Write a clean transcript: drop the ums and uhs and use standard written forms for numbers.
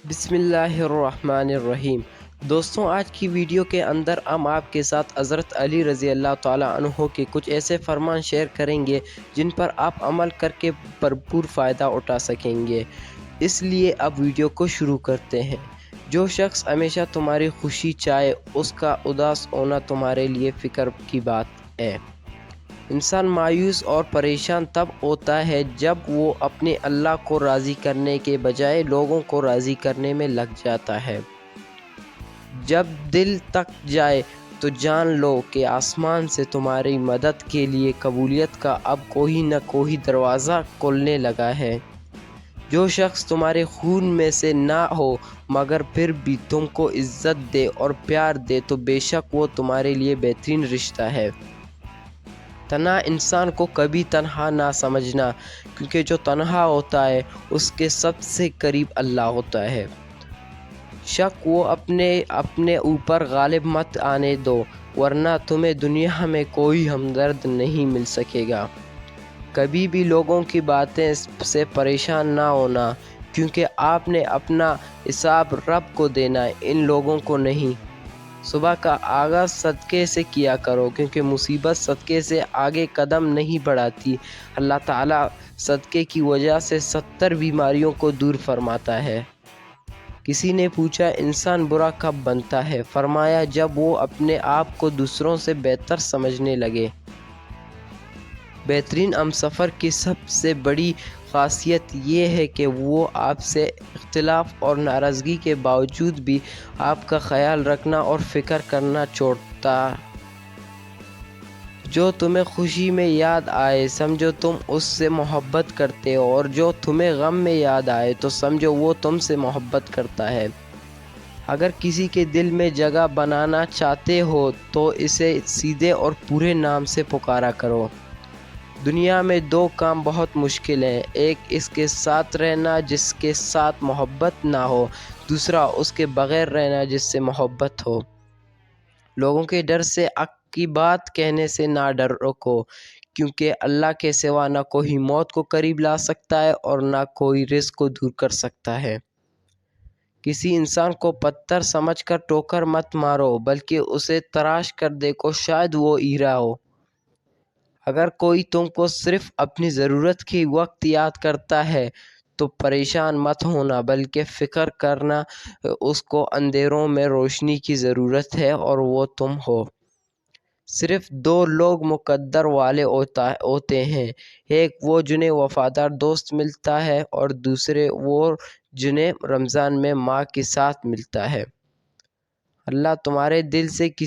بسم اللہ الرحمن الرحیم۔ دوستوں، آج کی ویڈیو کے اندر ہم آپ کے ساتھ حضرت علی رضی اللہ تعالیٰ عنہ کے کچھ ایسے فرمان شیئر کریں گے جن پر آپ عمل کر کے بھرپور فائدہ اٹھا سکیں گے۔ اس لیے اب ویڈیو کو شروع کرتے ہیں۔ جو شخص ہمیشہ تمہاری خوشی چاہے، اس کا اداس ہونا تمہارے لیے فکر کی بات ہے۔ انسان مایوس اور پریشان تب ہوتا ہے جب وہ اپنے اللہ کو راضی کرنے کے بجائے لوگوں کو راضی کرنے میں لگ جاتا ہے۔ جب دل تک جائے تو جان لو کہ آسمان سے تمہاری مدد کے لیے قبولیت کا اب کوئی نہ کوئی دروازہ کھلنے لگا ہے۔ جو شخص تمہارے خون میں سے نہ ہو مگر پھر بھی تم کو عزت دے اور پیار دے تو بے شک وہ تمہارے لیے بہترین رشتہ ہے۔ تنہا انسان کو کبھی تنہا نہ سمجھنا، کیونکہ جو تنہا ہوتا ہے اس کے سب سے قریب اللہ ہوتا ہے۔ شک وہ اپنے اوپر غالب مت آنے دو، ورنہ تمہیں دنیا میں کوئی ہمدرد نہیں مل سکے گا۔ کبھی بھی لوگوں کی باتیں سے پریشان نہ ہونا، کیونکہ آپ نے اپنا حساب رب کو دینا ہے، ان لوگوں کو نہیں۔ صبح کا آغاز صدقے سے کیا کرو، کیونکہ مصیبت صدقے سے آگے قدم نہیں بڑھاتی۔ اللہ تعالیٰ صدقے کی وجہ سے 70 بیماریوں کو دور فرماتا ہے۔ کسی نے پوچھا، انسان برا کب بنتا ہے؟ فرمایا، جب وہ اپنے آپ کو دوسروں سے بہتر سمجھنے لگے۔ بہترین ہمسفر کی سب سے بڑی خاصیت یہ ہے کہ وہ آپ سے اختلاف اور ناراضگی کے باوجود بھی آپ کا خیال رکھنا اور فکر کرنا چھوڑتا۔ جو تمہیں خوشی میں یاد آئے سمجھو تم اس سے محبت کرتے ہو، اور جو تمہیں غم میں یاد آئے تو سمجھو وہ تم سے محبت کرتا ہے۔ اگر کسی کے دل میں جگہ بنانا چاہتے ہو تو اسے سیدھے اور پورے نام سے پکارا کرو۔ دنیا میں 2 کام بہت مشکل ہیں، ایک اس کے ساتھ رہنا جس کے ساتھ محبت نہ ہو، دوسرا اس کے بغیر رہنا جس سے محبت ہو۔ لوگوں کے ڈر سے حق کی بات کہنے سے نہ ڈرو، کیونکہ اللہ کے سوا نہ کوئی موت کو قریب لا سکتا ہے اور نہ کوئی رزق کو دور کر سکتا ہے۔ کسی انسان کو پتھر سمجھ کر ٹوکر مت مارو، بلکہ اسے تراش کر دیکھو، شاید وہ ہیرا ہو۔ اگر کوئی تم کو صرف اپنی ضرورت کے وقت یاد کرتا ہے تو پریشان مت ہونا، بلکہ فکر کرنا اس کو اندھیروں میں روشنی کی ضرورت ہے اور وہ تم ہو۔ صرف 2 لوگ مقدر والے ہوتے ہیں، ایک وہ جنہیں وفادار دوست ملتا ہے اور دوسرے وہ جنہیں رمضان میں ماں کے ساتھ ملتا ہے۔ اللہ تمہارے دل سے کسی